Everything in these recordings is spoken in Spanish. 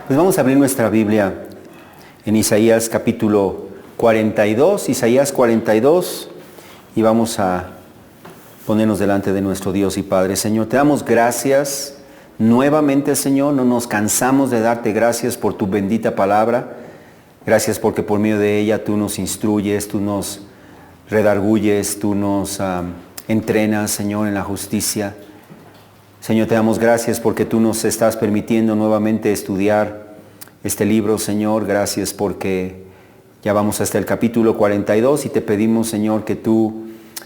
Pues vamos a abrir nuestra Biblia en Isaías capítulo 42, y vamos a ponernos delante de nuestro Dios y Padre. Señor, te damos gracias nuevamente, Señor, no nos cansamos de darte gracias por tu bendita palabra. Gracias porque por medio de ella tú nos instruyes, tú nos redarguyes, tú nos entrenas, Señor, en la justicia. Señor, te damos gracias porque tú nos estás permitiendo nuevamente estudiar este libro, Señor. Gracias porque ya vamos hasta el capítulo 42 y te pedimos, Señor, que tú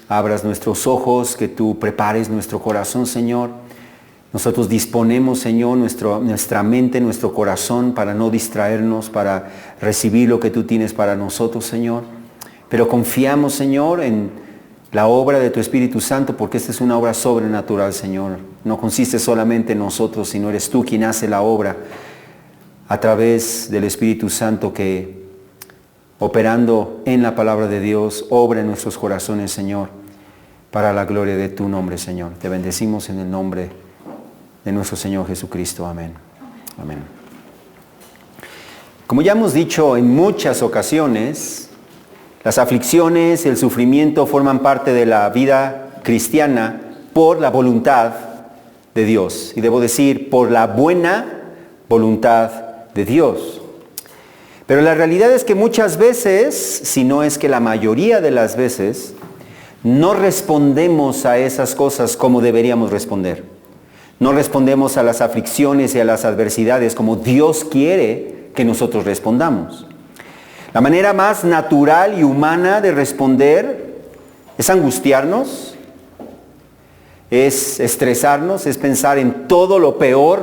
abras nuestros ojos, que tú prepares nuestro corazón, Señor. Nosotros disponemos, Señor, nuestra mente, nuestro corazón para no distraernos, para recibir lo que tú tienes para nosotros, Señor. Pero confiamos, Señor, en la obra de tu Espíritu Santo, porque esta es una obra sobrenatural, Señor. No consiste solamente en nosotros, sino eres tú quien hace la obra a través del Espíritu Santo que, operando en la palabra de Dios, obra en nuestros corazones, Señor, para la gloria de tu nombre, Señor. Te bendecimos en el nombre de nuestro Señor Jesucristo. Amén. Amén. Como ya hemos dicho en muchas ocasiones, las aflicciones, el sufrimiento forman parte de la vida cristiana por la voluntad de Dios. Y debo decir, por la buena voluntad de Dios. Pero la realidad es que muchas veces, si no es que la mayoría de las veces, no respondemos a esas cosas como deberíamos responder. No respondemos a las aflicciones y a las adversidades como Dios quiere que nosotros respondamos. La manera más natural y humana de responder es angustiarnos, es estresarnos, es pensar en todo lo peor,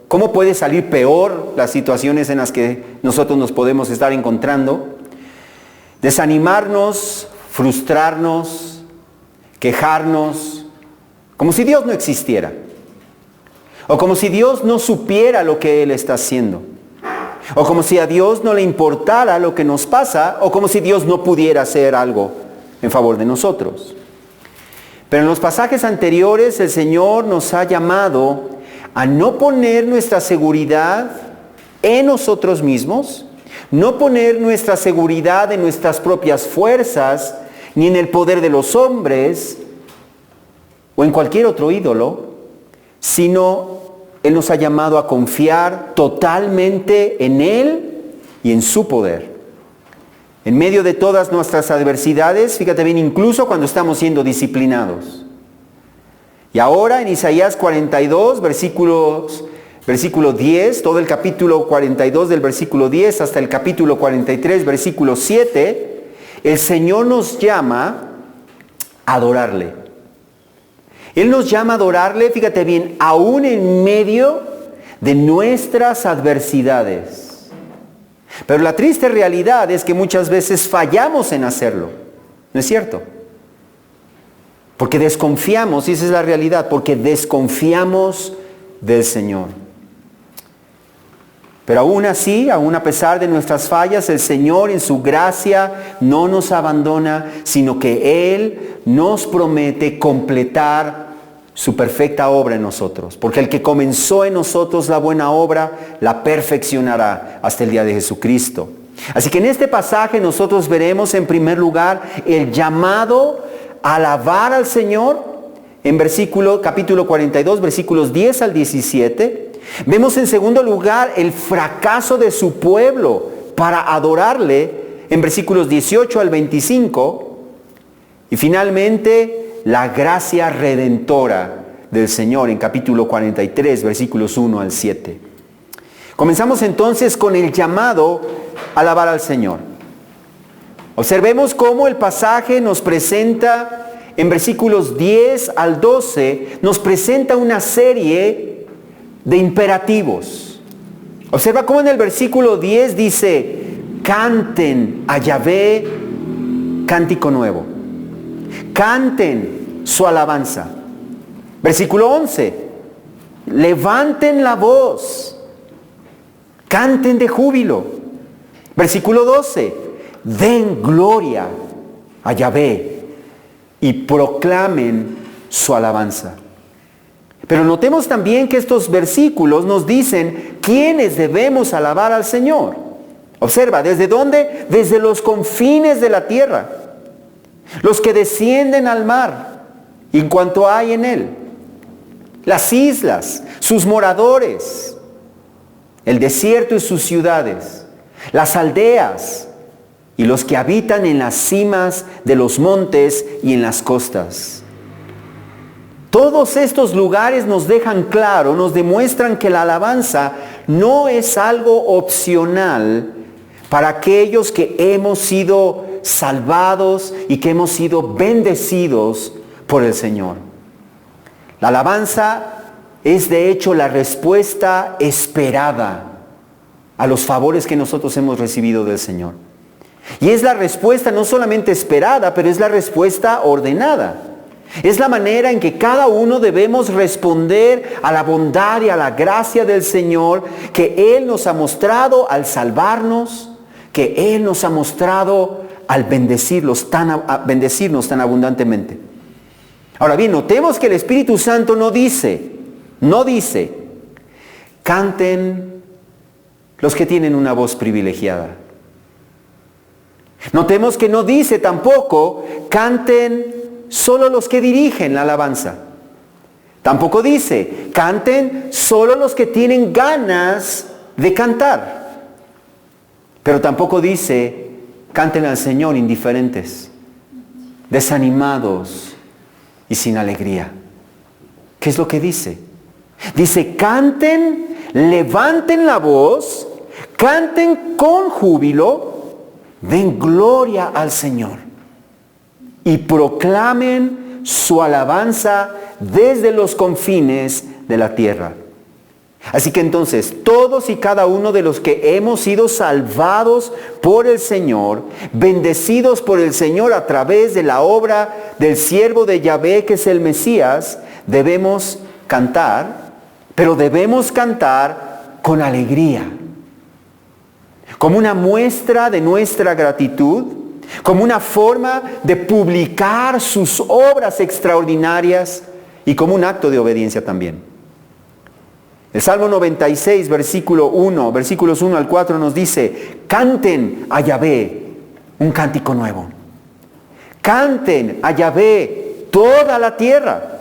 cómo puede salir peor las situaciones en las que nosotros nos podemos estar encontrando, desanimarnos, frustrarnos, quejarnos, como si Dios no existiera, o como si Dios no supiera lo que Él está haciendo. O como si a Dios no le importara lo que nos pasa, o como si Dios no pudiera hacer algo en favor de nosotros. Pero en los pasajes anteriores el Señor nos ha llamado a no poner nuestra seguridad en nosotros mismos, no poner nuestra seguridad en nuestras propias fuerzas, ni en el poder de los hombres, o en cualquier otro ídolo, sino Él nos ha llamado a confiar totalmente en Él y en su poder. En medio de todas nuestras adversidades, fíjate bien, incluso cuando estamos siendo disciplinados. Y ahora en Isaías 42, versículo 10, todo el capítulo 42 del versículo 10 hasta el capítulo 43, versículo 7, el Señor nos llama a adorarle. Él nos llama a adorarle, fíjate bien, aún en medio de nuestras adversidades. Pero la triste realidad es que muchas veces fallamos en hacerlo. ¿No es cierto? Porque desconfiamos, y esa es la realidad, porque desconfiamos del Señor. Pero aún así, aún a pesar de nuestras fallas, el Señor en su gracia no nos abandona, sino que Él nos promete completar su perfecta obra en nosotros. Porque el que comenzó en nosotros la buena obra, la perfeccionará hasta el día de Jesucristo. Así que en este pasaje nosotros veremos en primer lugar el llamado a alabar al Señor en capítulo 42, versículos 10 al 17. Vemos en segundo lugar el fracaso de su pueblo para adorarle en versículos 18 al 25. Y finalmente la gracia redentora del Señor en capítulo 43, versículos 1 al 7. Comenzamos entonces con el llamado a alabar al Señor. Observemos cómo el pasaje nos presenta en versículos 10 al 12, nos presenta una serie de imperativos. Observa cómo en el versículo 10 dice: canten a Yahvé cántico nuevo, canten su alabanza. Versículo 11: levanten la voz, canten de júbilo. Versículo 12: den gloria a Yahvé y proclamen su alabanza. Pero notemos también que estos versículos nos dicen ¿quiénes debemos alabar al Señor? Observa, ¿desde dónde? Desde los confines de la tierra. Los que descienden al mar, y en cuanto hay en él. Las islas, sus moradores, el desierto y sus ciudades, las aldeas y los que habitan en las cimas de los montes y en las costas. Todos estos lugares nos dejan claro, nos demuestran que la alabanza no es algo opcional para aquellos que hemos sido salvados y que hemos sido bendecidos por el Señor. La alabanza es de hecho la respuesta esperada a los favores que nosotros hemos recibido del Señor. Y es la respuesta no solamente esperada, pero es la respuesta ordenada. Es la manera en que cada uno debemos responder a la bondad y a la gracia del Señor que Él nos ha mostrado al salvarnos, que Él nos ha mostrado al bendecirnos tan abundantemente. Ahora bien, notemos que el Espíritu Santo no dice, canten los que tienen una voz privilegiada. Notemos que no dice tampoco, canten solo los que dirigen la alabanza. Tampoco dice, canten solo los que tienen ganas de cantar. Pero tampoco dice, canten al Señor indiferentes, desanimados y sin alegría. ¿Qué es lo que dice? Dice, canten, levanten la voz, canten con júbilo, den gloria al Señor y proclamen su alabanza desde los confines de la tierra. Así que entonces, todos y cada uno de los que hemos sido salvados por el Señor, bendecidos por el Señor a través de la obra del siervo de Yahvé, que es el Mesías, debemos cantar, pero debemos cantar con alegría, como una muestra de nuestra gratitud, como una forma de publicar sus obras extraordinarias y como un acto de obediencia también. El Salmo 96, versículos 1 al 4 nos dice, canten a Yahvé un cántico nuevo. Canten a Yahvé toda la tierra.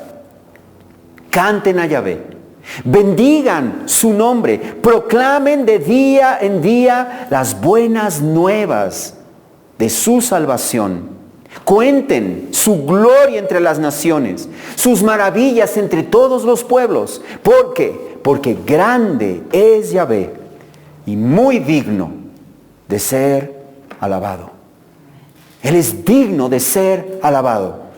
Canten a Yahvé. Bendigan su nombre. Proclamen de día en día las buenas nuevas de su salvación. Cuenten su gloria entre las naciones, sus maravillas entre todos los pueblos. ¿Por qué? Porque grande es Yahvé y muy digno de ser alabado. Él es digno de ser alabado.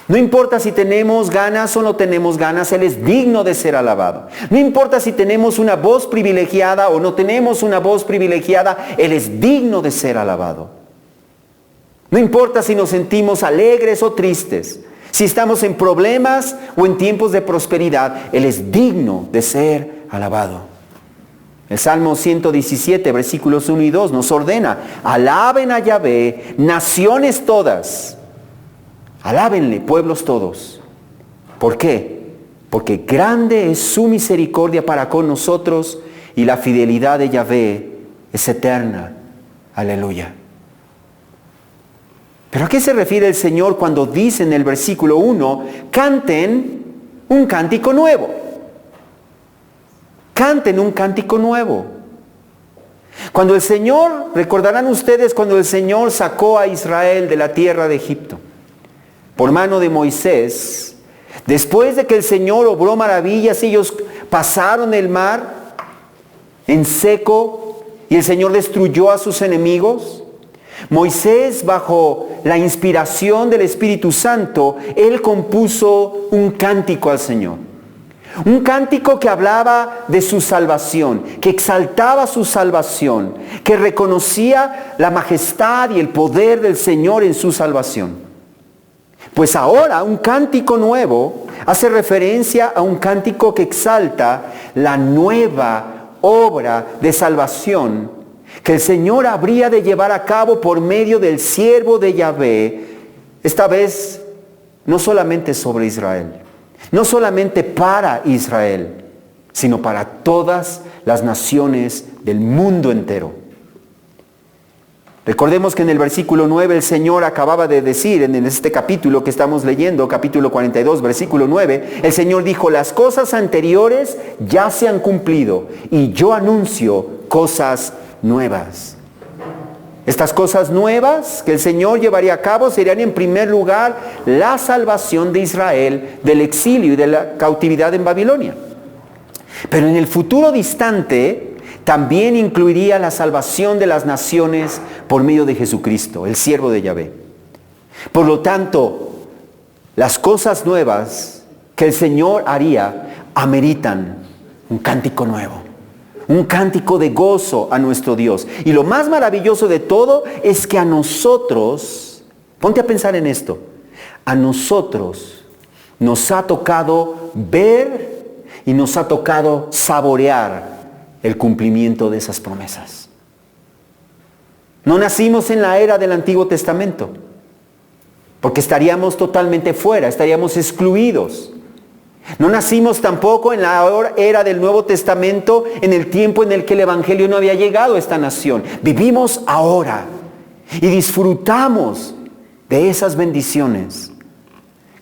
No importa si tenemos ganas o no tenemos ganas, Él es digno de ser alabado. No importa si tenemos una voz privilegiada o no tenemos una voz privilegiada, Él es digno de ser alabado. No importa si nos sentimos alegres o tristes, si estamos en problemas o en tiempos de prosperidad, Él es digno de ser alabado. El Salmo 117, versículos 1 y 2 nos ordena, alaben a Yahvé, naciones todas. Alábenle, pueblos todos. ¿Por qué? Porque grande es su misericordia para con nosotros y la fidelidad de Yahvé es eterna. Aleluya. ¿Pero a qué se refiere el Señor cuando dice en el versículo 1, canten un cántico nuevo? Canten un cántico nuevo. Cuando el Señor, recordarán ustedes cuando el Señor sacó a Israel de la tierra de Egipto, por mano de Moisés, después de que el Señor obró maravillas, ellos pasaron el mar en seco y el Señor destruyó a sus enemigos. Moisés, bajo la inspiración del Espíritu Santo, él compuso un cántico al Señor. Un cántico que hablaba de su salvación, que exaltaba su salvación, que reconocía la majestad y el poder del Señor en su salvación. Pues ahora un cántico nuevo hace referencia a un cántico que exalta la nueva obra de salvación que el Señor habría de llevar a cabo por medio del siervo de Yahvé, esta vez no solamente sobre Israel, no solamente para Israel, sino para todas las naciones del mundo entero. Recordemos que en el versículo 9 el Señor acababa de decir, en este capítulo que estamos leyendo, capítulo 42, versículo 9, el Señor dijo: las cosas anteriores ya se han cumplido y yo anuncio cosas nuevas. Estas cosas nuevas que el Señor llevaría a cabo serían, en primer lugar, la salvación de Israel del exilio y de la cautividad en Babilonia. Pero en el futuro distante también incluiría la salvación de las naciones por medio de Jesucristo, el siervo de Yahvé. Por lo tanto, las cosas nuevas que el Señor haría ameritan un cántico nuevo, un cántico de gozo a nuestro Dios. Y lo más maravilloso de todo es que a nosotros, ponte a pensar en esto, a nosotros nos ha tocado ver y nos ha tocado saborear el cumplimiento de esas promesas. No nacimos en la era del Antiguo Testamento, porque estaríamos totalmente fuera, estaríamos excluidos. No nacimos tampoco en la era del Nuevo Testamento, en el tiempo en el que el Evangelio no había llegado a esta nación. Vivimos ahora y disfrutamos de esas bendiciones.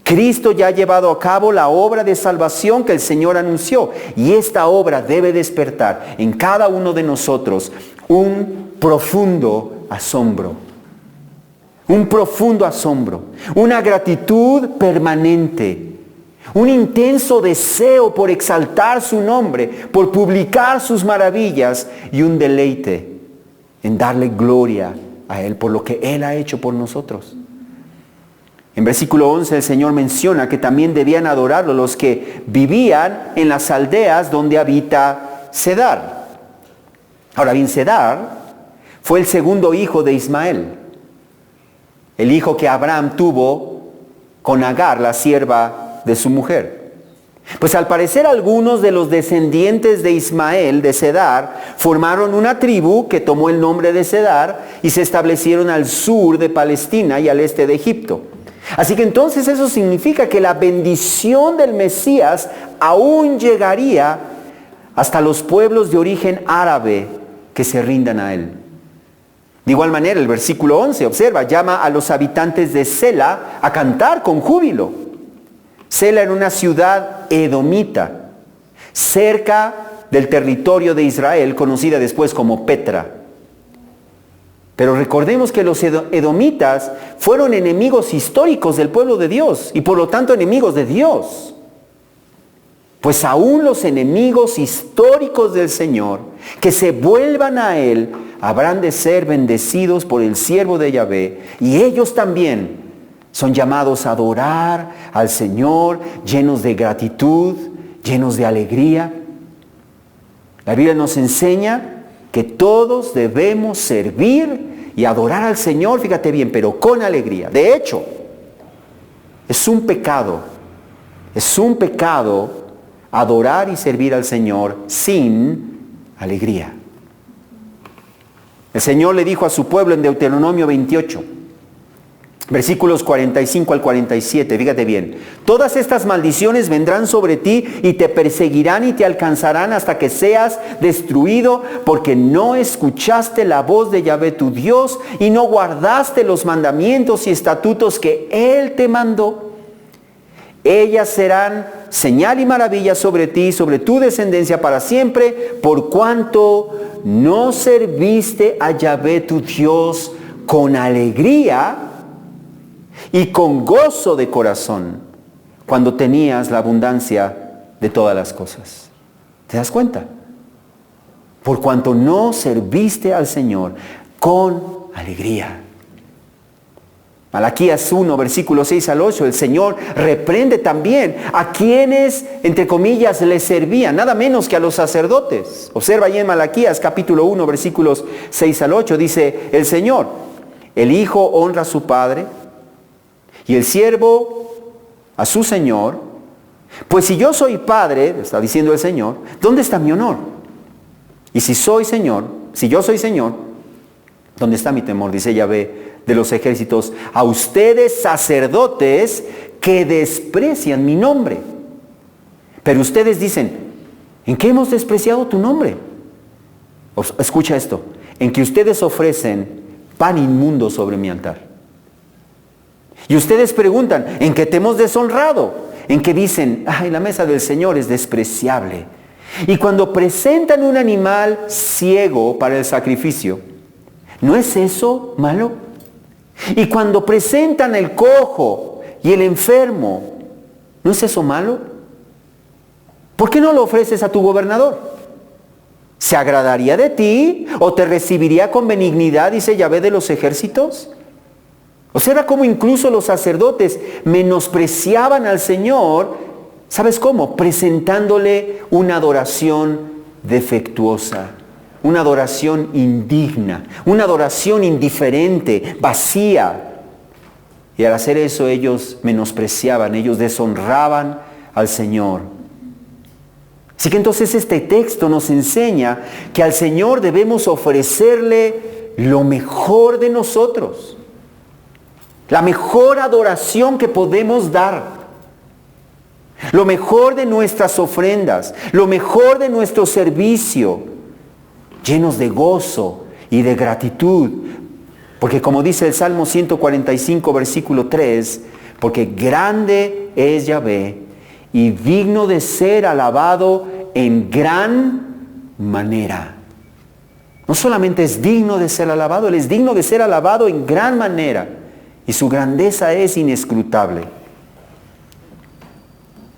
Cristo ya ha llevado a cabo la obra de salvación que el Señor anunció, y esta obra debe despertar en cada uno de nosotros un profundo asombro. Un profundo asombro, una gratitud permanente, un intenso deseo por exaltar su nombre, por publicar sus maravillas, y un deleite en darle gloria a Él por lo que Él ha hecho por nosotros. En versículo 11 el Señor menciona que también debían adorarlo los que vivían en las aldeas donde habita Cedar. Ahora bien, Cedar fue el segundo hijo de Ismael, el hijo que Abraham tuvo con Agar, la sierva de su mujer. Pues al parecer algunos de los descendientes de Ismael, de Cedar, formaron una tribu que tomó el nombre de Cedar y se establecieron al sur de Palestina y al este de Egipto. Así que entonces eso significa que la bendición del Mesías aún llegaría hasta los pueblos de origen árabe que se rindan a Él. De igual manera, el versículo 11, observa, llama a los habitantes de Sela a cantar con júbilo. Sela era una ciudad edomita, cerca del territorio de Israel, conocida después como Petra. Pero recordemos que los edomitas fueron enemigos históricos del pueblo de Dios y por lo tanto enemigos de Dios. Pues aún los enemigos históricos del Señor que se vuelvan a Él habrán de ser bendecidos por el siervo de Yahvé, y ellos también son llamados a adorar al Señor llenos de gratitud, llenos de alegría. La Biblia nos enseña que todos debemos servir y adorar al Señor, fíjate bien, pero con alegría. De hecho, es un pecado adorar y servir al Señor sin alegría. El Señor le dijo a su pueblo en Deuteronomio 28, versículos 45 al 47, fíjate bien: todas estas maldiciones vendrán sobre ti y te perseguirán y te alcanzarán hasta que seas destruido, porque no escuchaste la voz de Yahvé tu Dios y no guardaste los mandamientos y estatutos que Él te mandó. Ellas serán señal y maravilla sobre ti y sobre tu descendencia para siempre, por cuanto no serviste a Yahvé tu Dios con alegría y con gozo de corazón, cuando tenías la abundancia de todas las cosas. ¿Te das cuenta? Por cuanto no serviste al Señor con alegría. Malaquías 1, versículos 6 al 8, el Señor reprende también a quienes, entre comillas, le servían, nada menos que a los sacerdotes. Observa ahí en Malaquías capítulo 1, versículos 6 al 8, dice el Señor: el hijo honra a su padre y el siervo a su señor. Pues si yo soy padre, está diciendo el Señor, ¿dónde está mi honor? Y si yo soy Señor, ¿dónde está mi temor? Dice Yahvé de los ejércitos: a ustedes sacerdotes que desprecian mi nombre. Pero ustedes dicen: ¿En qué hemos despreciado tu nombre? Escucha esto. En que ustedes ofrecen pan inmundo sobre mi altar. Y ustedes preguntan, ¿en qué te hemos deshonrado? En que dicen, ay, la mesa del Señor es despreciable. Y cuando presentan un animal ciego para el sacrificio, ¿no es eso malo? Y cuando presentan el cojo y el enfermo, ¿no es eso malo? ¿Por qué no lo ofreces a tu gobernador? ¿Se agradaría de ti o te recibiría con benignidad, dice Yahvé de los ejércitos? Observa cómo incluso los sacerdotes menospreciaban al Señor, ¿sabes cómo? Presentándole una adoración defectuosa, una adoración indigna, una adoración indiferente, vacía. Y al hacer eso ellos menospreciaban, ellos deshonraban al Señor. Así que entonces este texto nos enseña que al Señor debemos ofrecerle lo mejor de nosotros. La mejor adoración que podemos dar. Lo mejor de nuestras ofrendas. Lo mejor de nuestro servicio. Llenos de gozo y de gratitud. Porque como dice el Salmo 145, versículo 3, porque grande es Yahvé y digno de ser alabado en gran manera. No solamente es digno de ser alabado, Él es digno de ser alabado en gran manera. Y su grandeza es inescrutable.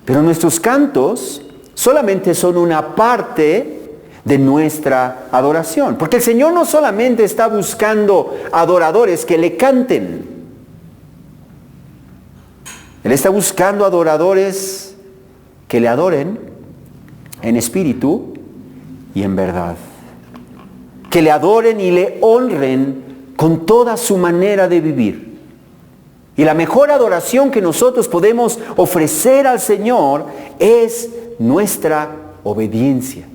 Pero nuestros cantos solamente son una parte de nuestra adoración. Porque el Señor no solamente está buscando adoradores que le canten. Él está buscando adoradores que le adoren en espíritu y en verdad. Que le adoren y le honren con toda su manera de vivir. Y la mejor adoración que nosotros podemos ofrecer al Señor es nuestra obediencia.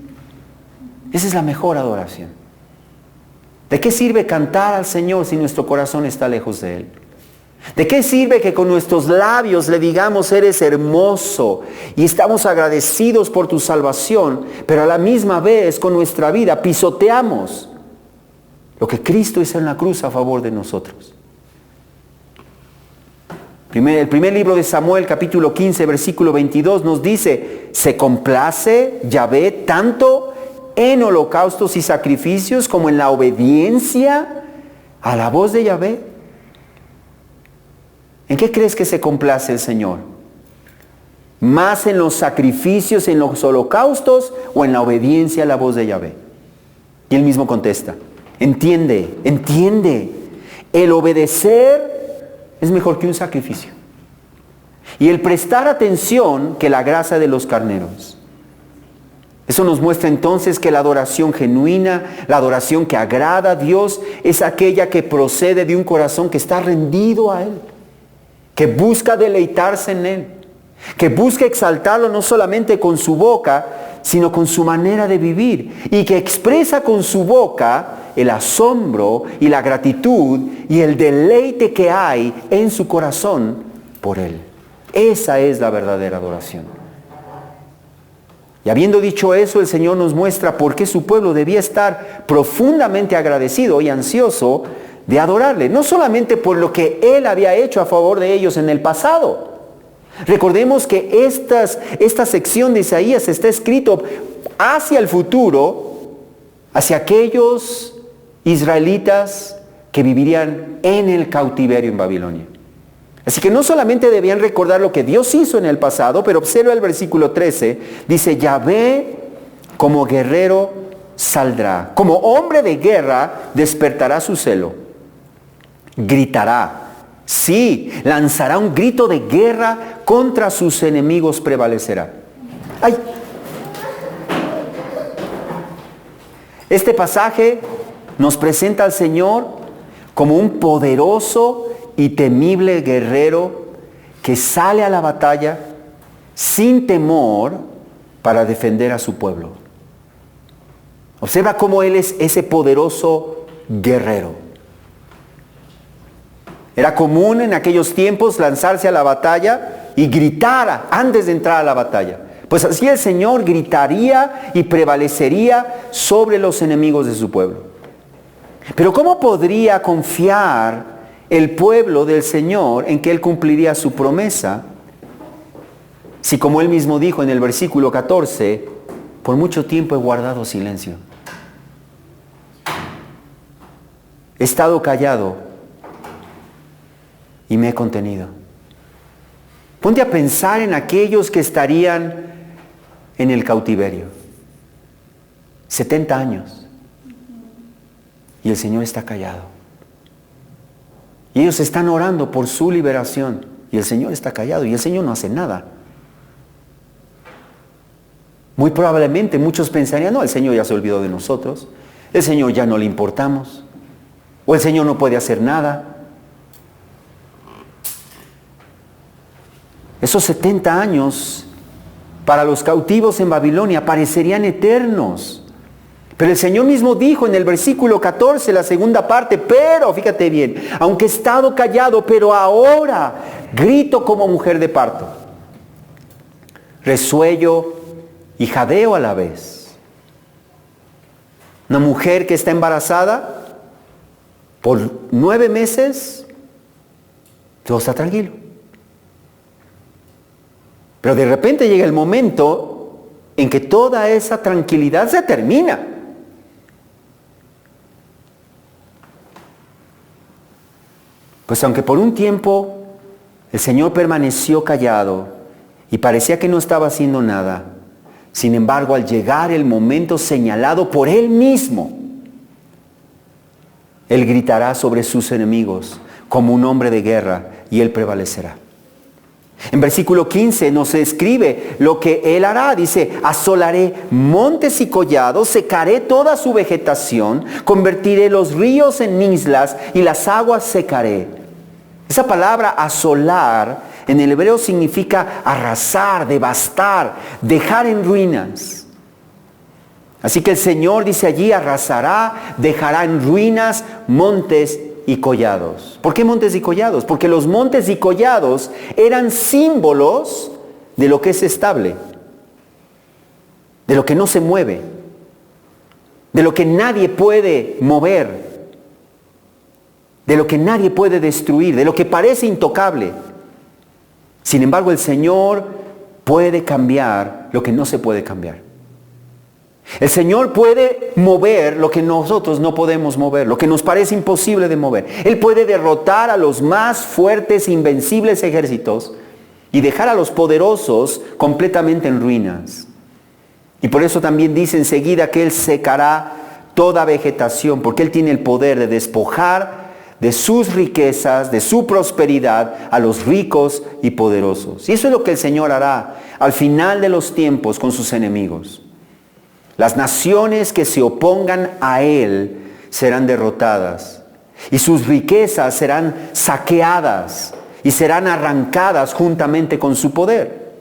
Esa es la mejor adoración. ¿De qué sirve cantar al Señor si nuestro corazón está lejos de Él? ¿De qué sirve que con nuestros labios le digamos eres hermoso y estamos agradecidos por tu salvación, pero a la misma vez con nuestra vida pisoteamos lo que Cristo hizo en la cruz a favor de nosotros? El primer libro de Samuel, capítulo 15, versículo 22, nos dice, ¿se complace Yahvé tanto en holocaustos y sacrificios como en la obediencia a la voz de Yahvé? ¿En qué crees que se complace el Señor? ¿Más en los sacrificios, en los holocaustos o en la obediencia a la voz de Yahvé? Y él mismo contesta, entiende, el obedecer es mejor que un sacrificio. Y el prestar atención que la grasa de los carneros. Eso nos muestra entonces que la adoración genuina, la adoración que agrada a Dios, es aquella que procede de un corazón que está rendido a Él. Que busca deleitarse en Él. Que busca exaltarlo no solamente con su boca, sino con su manera de vivir. Y que expresa con su boca el asombro y la gratitud y el deleite que hay en su corazón por Él. Esa es la verdadera adoración. Y habiendo dicho eso, el Señor nos muestra por qué su pueblo debía estar profundamente agradecido y ansioso de adorarle. No solamente por lo que Él había hecho a favor de ellos en el pasado. Recordemos que esta sección de Isaías está escrito hacia el futuro, hacia aquellos israelitas que vivirían en el cautiverio en Babilonia. Así que no solamente debían recordar lo que Dios hizo en el pasado, pero observa el versículo 13, dice, Yahvé como guerrero saldrá, como hombre de guerra despertará su celo, gritará, sí, lanzará un grito de guerra contra sus enemigos prevalecerá. ¡Ay! Este pasaje nos presenta al Señor como un poderoso y temible guerrero que sale a la batalla sin temor para defender a su pueblo. Observa cómo Él es ese poderoso guerrero. Era común en aquellos tiempos lanzarse a la batalla y gritar antes de entrar a la batalla. Pues así el Señor gritaría y prevalecería sobre los enemigos de su pueblo. Pero ¿cómo podría confiar el pueblo del Señor en que Él cumpliría su promesa si, como Él mismo dijo en el versículo 14, por mucho tiempo he guardado silencio? He estado callado y me he contenido. Ponte a pensar en aquellos que estarían en el cautiverio. 70 años. Y el Señor está callado. Y ellos están orando por su liberación. Y el Señor está callado. Y el Señor no hace nada. Muy probablemente muchos pensarían, no, el Señor ya se olvidó de nosotros. El Señor ya no le importamos. O el Señor no puede hacer nada. Esos 70 años para los cautivos en Babilonia parecerían eternos. Pero el Señor mismo dijo en el versículo 14, la segunda parte, pero, fíjate bien, aunque he estado callado, pero ahora grito como mujer de parto. Resuello y jadeo a la vez. Una mujer que está embarazada por 9 meses, todo está tranquilo. Pero de repente llega el momento en que toda esa tranquilidad se termina. Pues aunque por un tiempo el Señor permaneció callado y parecía que no estaba haciendo nada, sin embargo, al llegar el momento señalado por Él mismo, Él gritará sobre sus enemigos como un hombre de guerra y Él prevalecerá. En versículo 15 nos escribe lo que Él hará. Dice, asolaré montes y collados, secaré toda su vegetación, convertiré los ríos en islas y las aguas secaré. Esa palabra asolar en el hebreo significa arrasar, devastar, dejar en ruinas. Así que el Señor dice allí, arrasará, dejará en ruinas montes y collados. ¿Por qué montes y collados? Porque los montes y collados eran símbolos de lo que es estable, de lo que no se mueve, de lo que nadie puede mover, de lo que nadie puede destruir, de lo que parece intocable. Sin embargo, el Señor puede cambiar lo que no se puede cambiar. El Señor puede mover lo que nosotros no podemos mover, lo que nos parece imposible de mover. Él puede derrotar a los más fuertes e invencibles ejércitos y dejar a los poderosos completamente en ruinas. Y por eso también dice enseguida que Él secará toda vegetación, porque Él tiene el poder de despojar de sus riquezas, de su prosperidad a los ricos y poderosos. Y eso es lo que el Señor hará al final de los tiempos con sus enemigos. Las naciones que se opongan a Él serán derrotadas y sus riquezas serán saqueadas y serán arrancadas juntamente con su poder.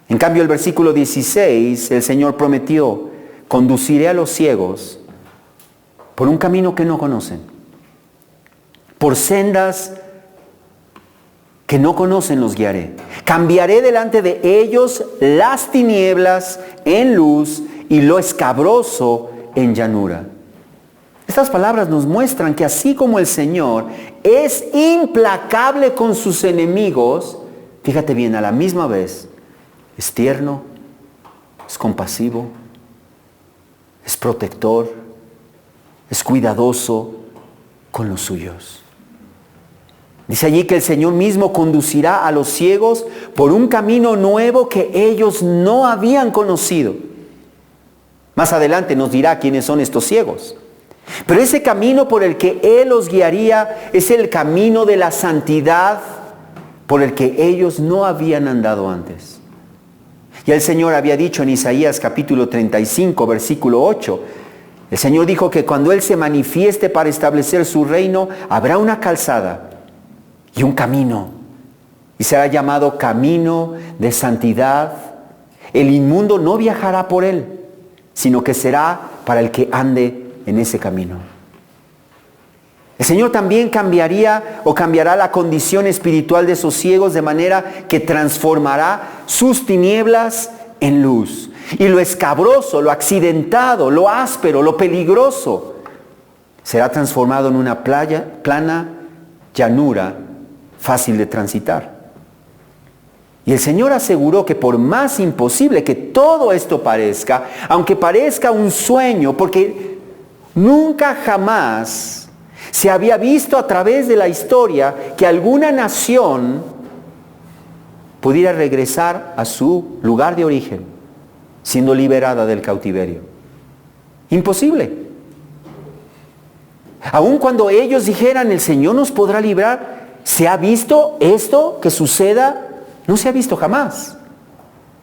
En cambio, el versículo 16, el Señor prometió, conduciré a los ciegos por un camino que no conocen, por sendas que no conocen los guiaré. Cambiaré delante de ellos las tinieblas en luz y lo escabroso en llanura. Estas palabras nos muestran que así como el Señor es implacable con sus enemigos, fíjate bien, a la misma vez es tierno, es compasivo, es protector, es cuidadoso con los suyos. Dice allí que el Señor mismo conducirá a los ciegos por un camino nuevo que ellos no habían conocido. Más adelante nos dirá quiénes son estos ciegos. Pero ese camino por el que Él los guiaría es el camino de la santidad por el que ellos no habían andado antes. Ya el Señor había dicho en Isaías capítulo 35, versículo 8, el Señor dijo que cuando Él se manifieste para establecer su reino, habrá una calzada y un camino, y será llamado camino de santidad. El inmundo no viajará por él, sino que será para el que ande en ese camino. El Señor también cambiará la condición espiritual de esos ciegos de manera que transformará sus tinieblas en luz. Y lo escabroso, lo accidentado, lo áspero, lo peligroso, será transformado en una plana llanura fácil de transitar. Y el Señor aseguró que por más imposible que todo esto parezca, aunque parezca un sueño, porque nunca jamás se había visto a través de la historia que alguna nación pudiera regresar a su lugar de origen, siendo liberada del cautiverio. Imposible. Aun cuando ellos dijeran, el Señor nos podrá librar, ¿se ha visto esto que suceda? No se ha visto jamás.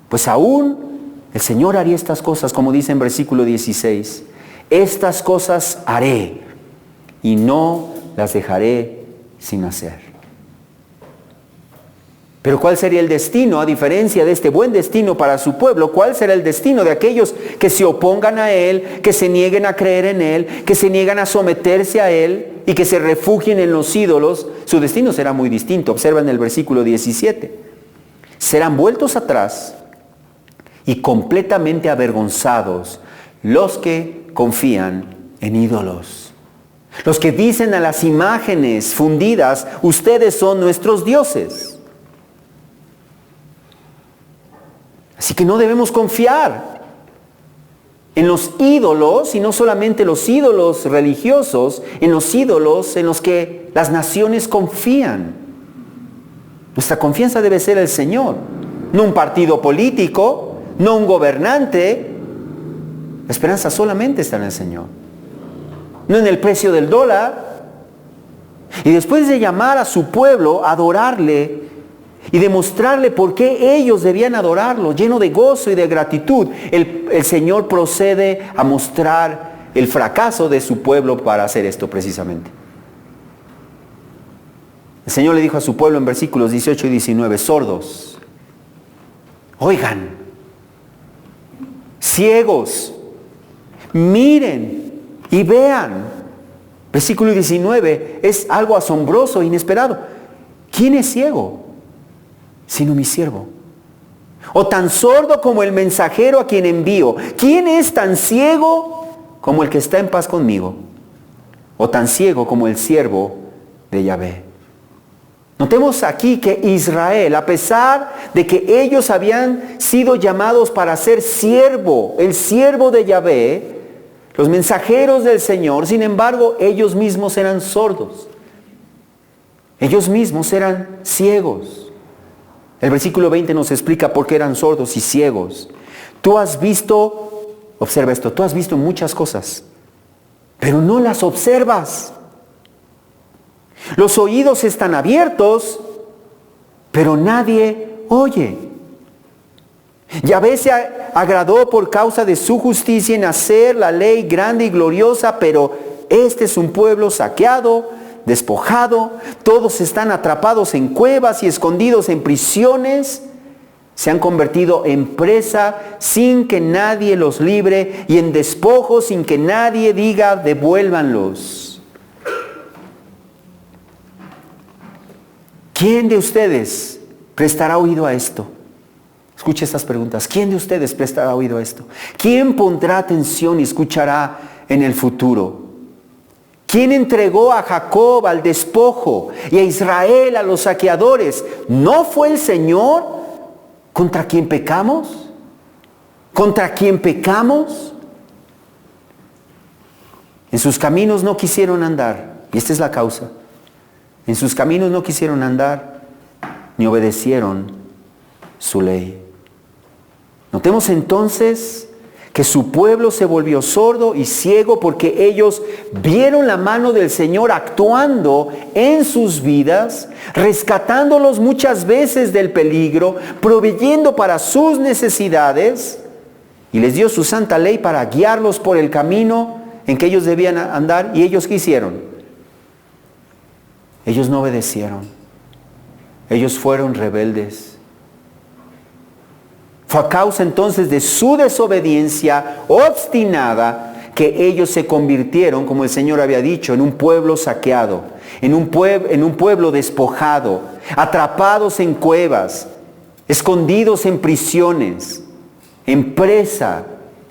Pues aún el Señor haría estas cosas, como dice en versículo 16. Estas cosas haré y no las dejaré sin hacer. Pero ¿cuál sería el destino, a diferencia de este buen destino para su pueblo? ¿Cuál será el destino de aquellos que se opongan a Él, que se nieguen a creer en Él, que se niegan a someterse a Él y que se refugien en los ídolos? Su destino será muy distinto. Observa en el versículo 17. Serán vueltos atrás y completamente avergonzados los que confían en ídolos. Los que dicen a las imágenes fundidas, ustedes son nuestros dioses. Así que no debemos confiar en los ídolos, y no solamente los ídolos religiosos, en los ídolos en los que las naciones confían. Nuestra confianza debe ser el Señor, no un partido político, no un gobernante. La esperanza solamente está en el Señor, no en el precio del dólar. Y después de llamar a su pueblo a adorarle y demostrarle por qué ellos debían adorarlo, lleno de gozo y de gratitud, el Señor procede a mostrar el fracaso de su pueblo para hacer esto precisamente. El Señor le dijo a su pueblo en versículos 18 y 19, sordos, oigan, ciegos, miren y vean. Versículo 19 es algo asombroso, inesperado. ¿Quién es ciego sino mi siervo? O tan sordo como el mensajero a quien envío. ¿Quién es tan ciego como el que está en paz conmigo? O tan ciego como el siervo de Yahvé. Notemos aquí que Israel, a pesar de que ellos habían sido llamados para ser siervo, el siervo de Yahvé, los mensajeros del Señor, sin embargo, ellos mismos eran sordos. Ellos mismos eran ciegos. El versículo 20 nos explica por qué eran sordos y ciegos. Tú has visto, observa esto, tú has visto muchas cosas, pero no las observas. Los oídos están abiertos, pero nadie oye. Yahvé se agradó por causa de su justicia en hacer la ley grande y gloriosa, pero este es un pueblo saqueado, despojado, todos están atrapados en cuevas y escondidos en prisiones, se han convertido en presa sin que nadie los libre y en despojo sin que nadie diga devuélvanlos. ¿Quién de ustedes prestará oído a esto? Escuche estas preguntas. ¿Quién de ustedes prestará oído a esto? ¿Quién pondrá atención y escuchará en el futuro? ¿Quién entregó a Jacob al despojo y a Israel a los saqueadores? ¿No fue el Señor contra quien pecamos? ¿Contra quien pecamos? En sus caminos no quisieron andar, y esta es la causa. En sus caminos no quisieron andar, ni obedecieron su ley. Notemos entonces que su pueblo se volvió sordo y ciego porque ellos vieron la mano del Señor actuando en sus vidas, rescatándolos muchas veces del peligro, proveyendo para sus necesidades, y les dio su santa ley para guiarlos por el camino en que ellos debían andar. ¿Y ellos qué hicieron? Ellos no obedecieron. Ellos fueron rebeldes. Fue a causa entonces de su desobediencia obstinada que ellos se convirtieron, como el Señor había dicho, en un pueblo saqueado, en un pueblo despojado, atrapados en cuevas, escondidos en prisiones. en presa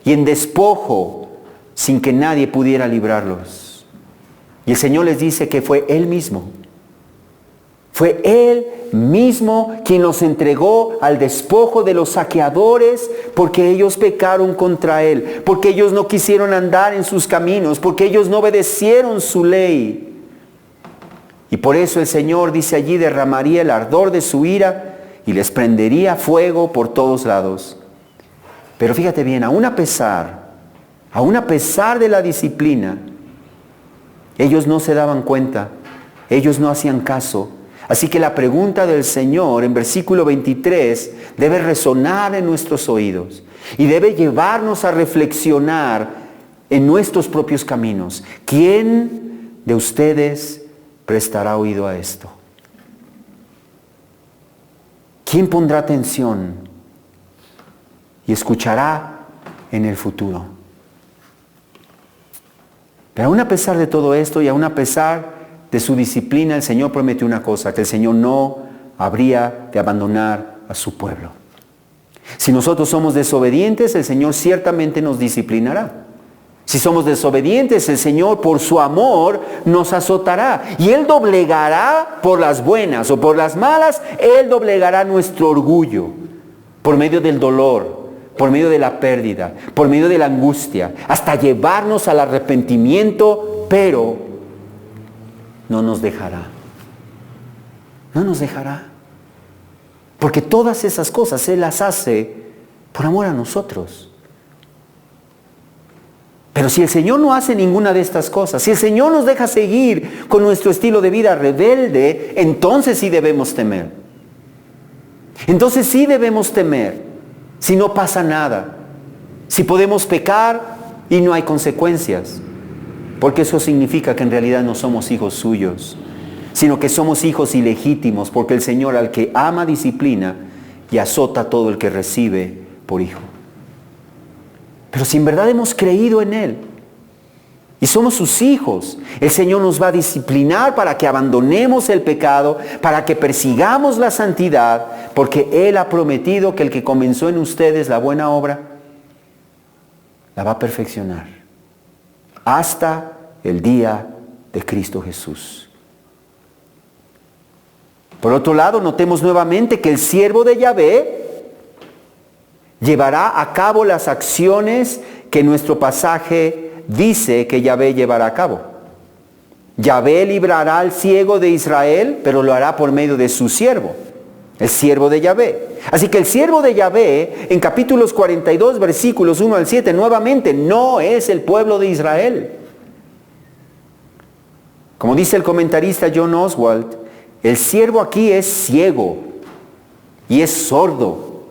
y en despojo, sin que nadie pudiera librarlos. Y el Señor les dice que fue Él mismo. Fue Él mismo quien los entregó al despojo de los saqueadores, porque ellos pecaron contra Él, porque ellos no quisieron andar en sus caminos, porque ellos no obedecieron su ley. Y por eso el Señor, dice allí, derramaría el ardor de su ira y les prendería fuego por todos lados. Pero fíjate bien, aún a pesar de la disciplina, ellos no se daban cuenta, ellos no hacían caso. Así que la pregunta del Señor en versículo 23 debe resonar en nuestros oídos y debe llevarnos a reflexionar en nuestros propios caminos. ¿Quién de ustedes prestará oído a esto? ¿Quién pondrá atención y escuchará en el futuro? Pero aún a pesar de todo esto y aún a pesar de su disciplina, el Señor prometió una cosa, que el Señor no habría de abandonar a su pueblo. Si nosotros somos desobedientes, el Señor ciertamente nos disciplinará. Si somos desobedientes, el Señor por su amor nos azotará. Y Él doblegará por las buenas o por las malas, Él doblegará nuestro orgullo por medio del dolor, por medio de la pérdida, por medio de la angustia, hasta llevarnos al arrepentimiento, pero no nos dejará. No nos dejará. Porque todas esas cosas Él las hace por amor a nosotros. Pero si el Señor no hace ninguna de estas cosas, si el Señor nos deja seguir con nuestro estilo de vida rebelde, entonces sí debemos temer. Entonces sí debemos temer si no pasa nada. Si podemos pecar y no hay consecuencias. Porque eso significa que en realidad no somos hijos suyos, sino que somos hijos ilegítimos, porque el Señor al que ama disciplina y azota a todo el que recibe por hijo. Pero si en verdad hemos creído en Él y somos sus hijos, el Señor nos va a disciplinar para que abandonemos el pecado, para que persigamos la santidad, porque Él ha prometido que el que comenzó en ustedes la buena obra, la va a perfeccionar hasta el día de Cristo Jesús. Por otro lado, notemos nuevamente que el siervo de Yahvé llevará a cabo las acciones que nuestro pasaje dice que Yahvé llevará a cabo. Yahvé librará al ciego de Israel, pero lo hará por medio de su siervo, el siervo de Yahvé. Así que el siervo de Yahvé, en capítulos 42, versículos 1 al 7, nuevamente no es el pueblo de Israel. Como dice el comentarista John Oswald, el siervo aquí es ciego y es sordo.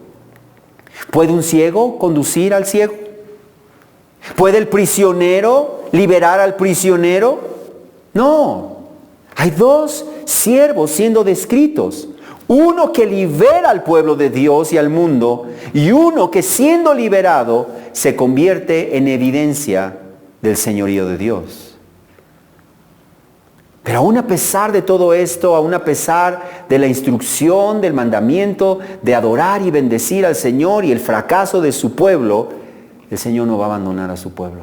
¿Puede un ciego conducir al ciego? ¿Puede el prisionero liberar al prisionero? No. Hay dos siervos siendo descritos. Uno que libera al pueblo de Dios y al mundo, y uno que siendo liberado se convierte en evidencia del señorío de Dios. Pero aún a pesar de todo esto, aún a pesar de la instrucción, del mandamiento de adorar y bendecir al Señor y el fracaso de su pueblo, el Señor no va a abandonar a su pueblo.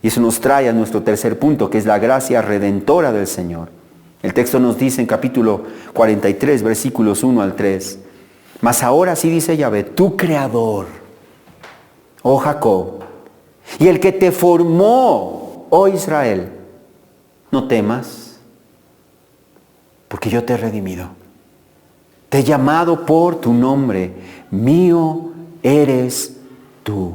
Y eso nos trae a nuestro tercer punto, que es la gracia redentora del Señor. El texto nos dice en capítulo 43, versículos 1 al 3. Mas ahora sí dice Yahvé, tu creador, oh Jacob, y el que te formó, oh Israel, no temas, porque yo te he redimido. Te he llamado por tu nombre, mío eres tú.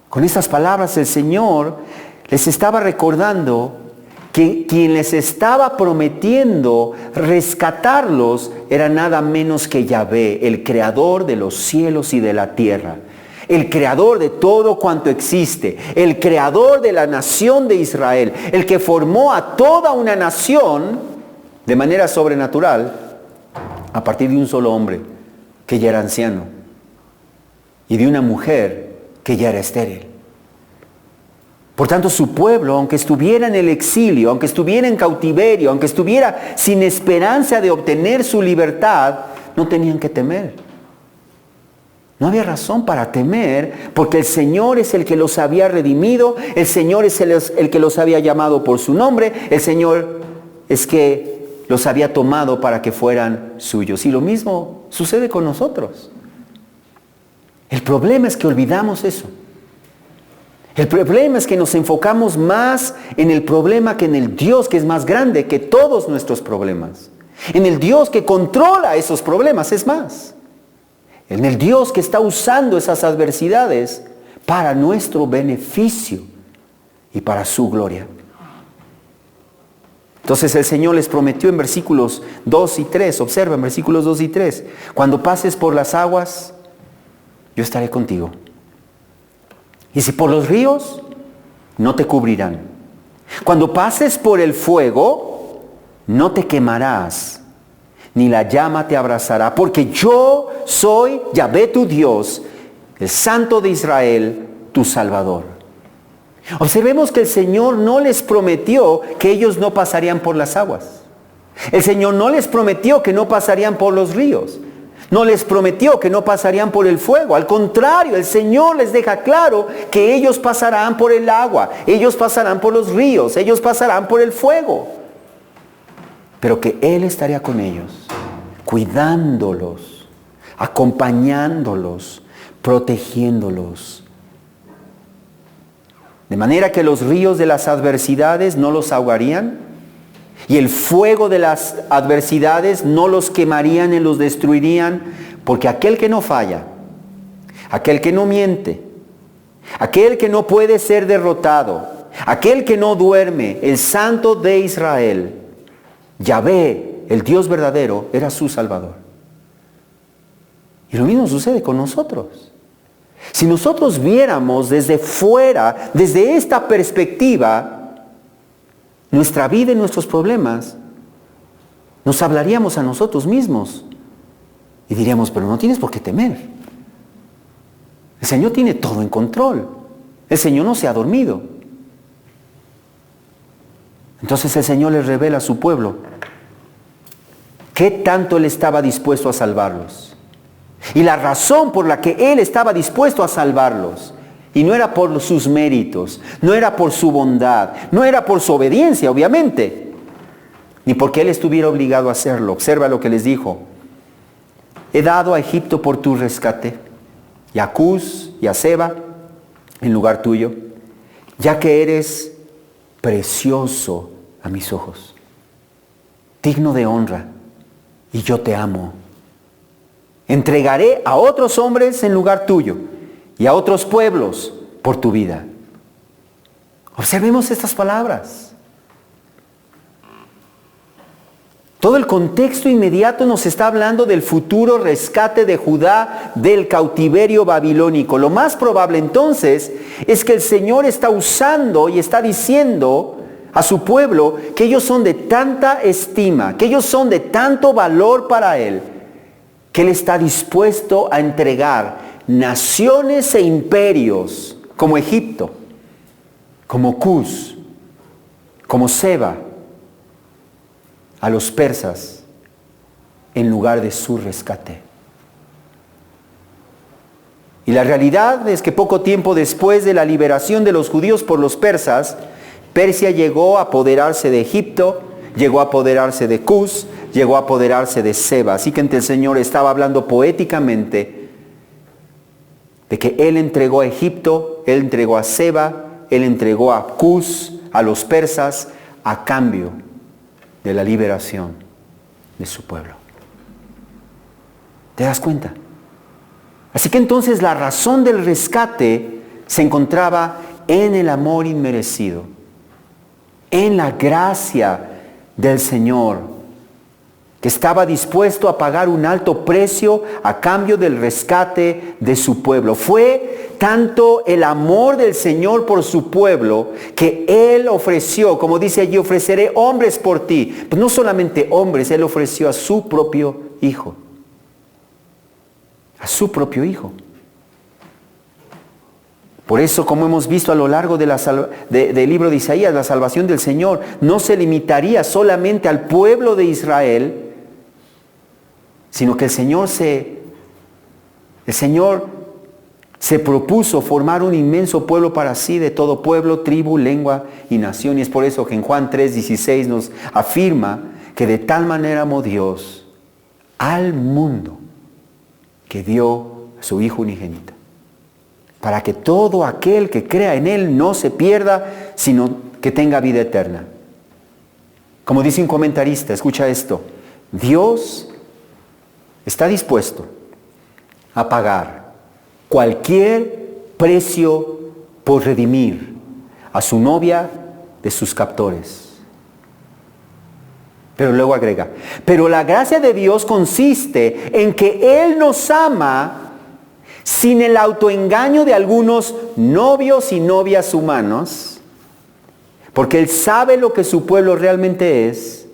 Con estas palabras el Señor les estaba recordando que quien les estaba prometiendo rescatarlos era nada menos que Yahvé, el creador de los cielos y de la tierra, el creador de todo cuanto existe, el creador de la nación de Israel, el que formó a toda una nación de manera sobrenatural a partir de un solo hombre que ya era anciano y de una mujer que ya era estéril. Por tanto, su pueblo, aunque estuviera en el exilio, aunque estuviera en cautiverio, aunque estuviera sin esperanza de obtener su libertad, no tenían que temer. No había razón para temer, porque el Señor es el que los había redimido, el Señor es el que los había llamado por su nombre, el Señor es que los había tomado para que fueran suyos. Y lo mismo sucede con nosotros. El problema es que olvidamos eso. El problema es que nos enfocamos más en el problema que en el Dios que es más grande que todos nuestros problemas. En el Dios que controla esos problemas, es más. En el Dios que está usando esas adversidades para nuestro beneficio y para su gloria. Entonces el Señor les prometió en versículos 2 y 3, observa en versículos 2 y 3, cuando pases por las aguas, yo estaré contigo. Y si por los ríos, no te cubrirán. Cuando pases por el fuego, no te quemarás, ni la llama te abrazará, porque yo soy Yahvé tu Dios, el Santo de Israel, tu Salvador. Observemos que el Señor no les prometió que ellos no pasarían por las aguas. El Señor no les prometió que no pasarían por los ríos. No les prometió que no pasarían por el fuego. Al contrario, el Señor les deja claro que ellos pasarán por el agua, ellos pasarán por los ríos, ellos pasarán por el fuego. Pero que Él estaría con ellos, cuidándolos, acompañándolos, protegiéndolos. De manera que los ríos de las adversidades no los ahogarían, y el fuego de las adversidades no los quemarían ni los destruirían, porque aquel que no falla, aquel que no miente, aquel que no puede ser derrotado, aquel que no duerme, el Santo de Israel, Yahvé, el Dios verdadero, era su Salvador. Y lo mismo sucede con nosotros. Si nosotros viéramos desde fuera, desde esta perspectiva, nuestra vida y nuestros problemas, nos hablaríamos a nosotros mismos y diríamos, pero no tienes por qué temer. El Señor tiene todo en control. El Señor no se ha dormido. Entonces el Señor les revela a su pueblo qué tanto Él estaba dispuesto a salvarlos. Y la razón por la que Él estaba dispuesto a salvarlos, y no era por sus méritos, no era por su bondad, no era por su obediencia, obviamente, ni porque Él estuviera obligado a hacerlo. Observa lo que les dijo: he dado a Egipto por tu rescate, y a Cus y a Seba en lugar tuyo, ya que eres precioso a mis ojos, digno de honra, y yo te amo. Entregaré a otros hombres en lugar tuyo y a otros pueblos por tu vida. Observemos estas palabras. Todo el contexto inmediato nos está hablando del futuro rescate de Judá del cautiverio babilónico. Lo más probable entonces es que el Señor está usando y está diciendo a su pueblo que ellos son de tanta estima, que ellos son de tanto valor para Él, que Él está dispuesto a entregar naciones e imperios como Egipto, como Cus, como Seba, a los persas en lugar de su rescate. Y la realidad es que poco tiempo después de la liberación de los judíos por los persas, Persia llegó a apoderarse de Egipto, llegó a apoderarse de Cus, llegó a apoderarse de Seba. Así que el Señor estaba hablando poéticamente de que Él entregó a Egipto, Él entregó a Seba, Él entregó a Cus, a los persas, a cambio de la liberación de su pueblo. ¿Te das cuenta? Así que entonces la razón del rescate se encontraba en el amor inmerecido, en la gracia del Señor, que estaba dispuesto a pagar un alto precio a cambio del rescate de su pueblo. Fue tanto el amor del Señor por su pueblo que Él ofreció, como dice allí, ofreceré hombres por ti. Pues no solamente hombres, Él ofreció a su propio Hijo. A su propio Hijo. Por eso, como hemos visto a lo largo del libro de Isaías, la salvación del Señor no se limitaría solamente al pueblo de Israel, sino que el Señor se El Señor se propuso formar un inmenso pueblo para sí, de todo pueblo, tribu, lengua y nación. Y es por eso que en Juan 3:16 nos afirma que de tal manera amó Dios al mundo que dio a su Hijo unigénito, para que todo aquel que crea en Él no se pierda, sino que tenga vida eterna. Como dice un comentarista, escucha esto: Dios está dispuesto a pagar cualquier precio por redimir a su novia de sus captores. Pero luego agrega, pero la gracia de Dios consiste en que Él nos ama sin el autoengaño de algunos novios y novias humanos, porque Él sabe lo que su pueblo realmente es,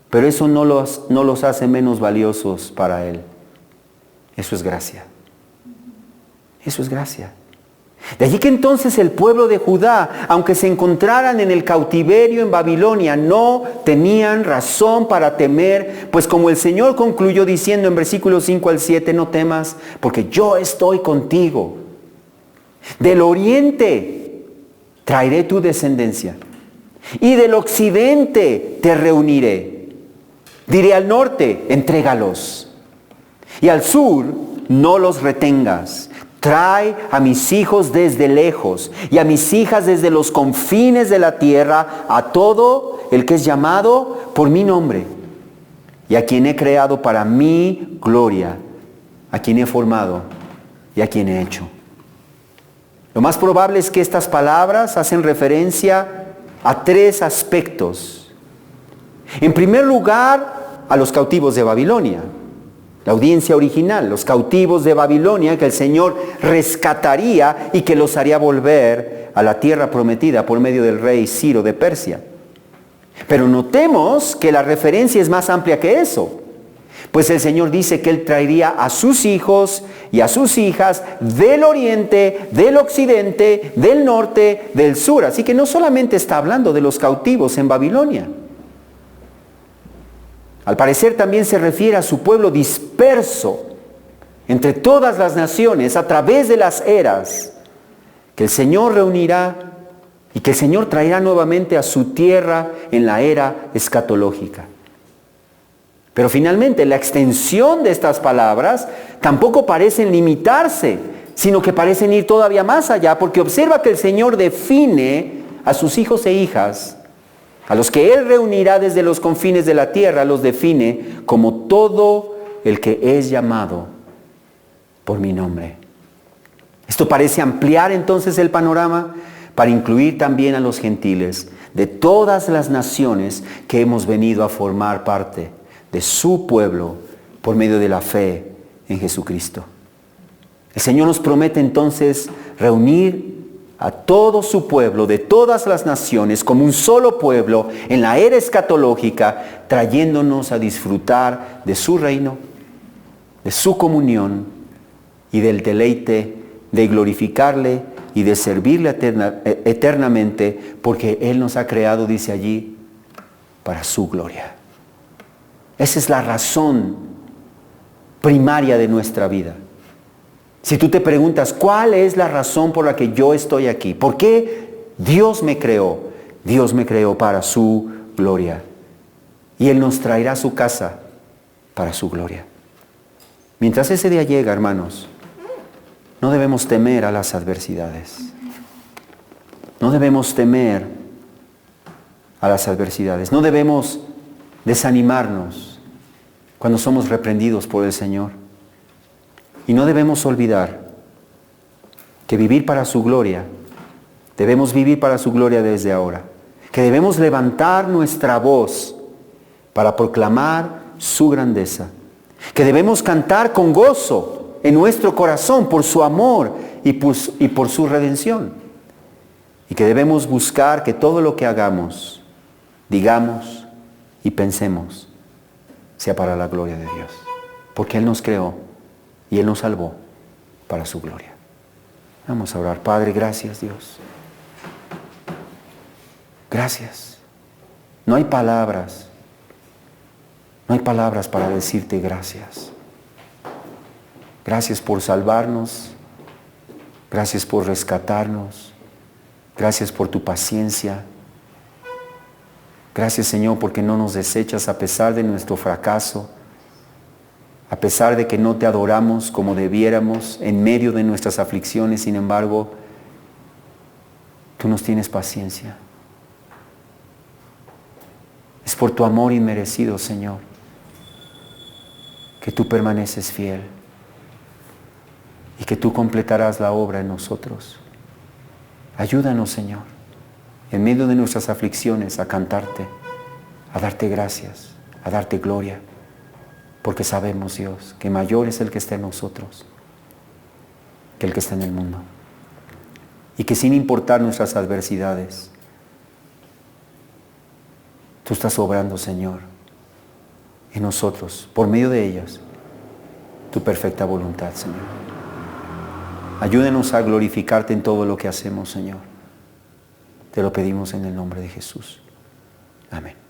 pero eso no los hace menos valiosos para Él. Eso es gracia. Eso es gracia. De allí que entonces el pueblo de Judá, aunque se encontraran en el cautiverio en Babilonia, no tenían razón para temer, pues como el Señor concluyó diciendo en versículos 5 al 7, no temas, porque yo estoy contigo. Del oriente traeré tu descendencia, y del occidente te reuniré. Diré al norte, entrégalos, y al sur, no los retengas. Trae a mis hijos desde lejos y a mis hijas desde los confines de la tierra, a todo el que es llamado por mi nombre y a quien he creado para mi gloria, a quien he formado y a quien he hecho. Lo más probable es que estas palabras hacen referencia a tres aspectos. En primer lugar, a los cautivos de Babilonia. La audiencia original, los cautivos de Babilonia que el Señor rescataría y que los haría volver a la tierra prometida por medio del rey Ciro de Persia. Pero notemos que la referencia es más amplia que eso, pues el Señor dice que Él traería a sus hijos y a sus hijas del oriente, del occidente, del norte, del sur. Así que no solamente está hablando de los cautivos en Babilonia. Al parecer también se refiere a su pueblo disperso entre todas las naciones a través de las eras, que el Señor reunirá y que el Señor traerá nuevamente a su tierra en la era escatológica. Pero finalmente la extensión de estas palabras tampoco parecen limitarse, sino que parecen ir todavía más allá, porque observa que el Señor define a sus hijos e hijas, a los que Él reunirá desde los confines de la tierra, los define como todo el que es llamado por mi nombre. Esto parece ampliar entonces el panorama para incluir también a los gentiles de todas las naciones que hemos venido a formar parte de su pueblo por medio de la fe en Jesucristo. El Señor nos promete entonces reunir a todo su pueblo de todas las naciones como un solo pueblo en la era escatológica, trayéndonos a disfrutar de su reino, de su comunión y del deleite de glorificarle y de servirle eternamente, porque Él nos ha creado, dice allí, para su gloria. Esa es la razón primaria de nuestra vida. Si tú te preguntas, ¿cuál es la razón por la que yo estoy aquí? ¿Por qué Dios me creó? Dios me creó para su gloria. Y Él nos traerá a su casa para su gloria. Mientras ese día llega, hermanos, no debemos temer a las adversidades. No debemos temer a las adversidades. No debemos desanimarnos cuando somos reprendidos por el Señor. Y no debemos olvidar que vivir para su gloria, debemos vivir para su gloria desde ahora. Que debemos levantar nuestra voz para proclamar su grandeza. Que debemos cantar con gozo en nuestro corazón por su amor y por su redención. Y que debemos buscar que todo lo que hagamos, digamos y pensemos sea para la gloria de Dios. Porque Él nos creó y Él nos salvó para su gloria. Vamos a orar. Padre, gracias Dios. Gracias. No hay palabras. No hay palabras para decirte gracias. Gracias por salvarnos. Gracias por rescatarnos. Gracias por tu paciencia. Gracias, Señor, porque no nos desechas a pesar de nuestro fracaso, a pesar de que no te adoramos como debiéramos en medio de nuestras aflicciones. Sin embargo, tú nos tienes paciencia. Es por tu amor inmerecido, Señor, que tú permaneces fiel y que tú completarás la obra en nosotros. Ayúdanos, Señor, en medio de nuestras aflicciones a cantarte, a darte gracias, a darte gloria, porque sabemos, Dios, que mayor es el que está en nosotros que el que está en el mundo. Y que sin importar nuestras adversidades, tú estás obrando, Señor, en nosotros, por medio de ellas, tu perfecta voluntad, Señor. Ayúdenos a glorificarte en todo lo que hacemos, Señor. Te lo pedimos en el nombre de Jesús. Amén.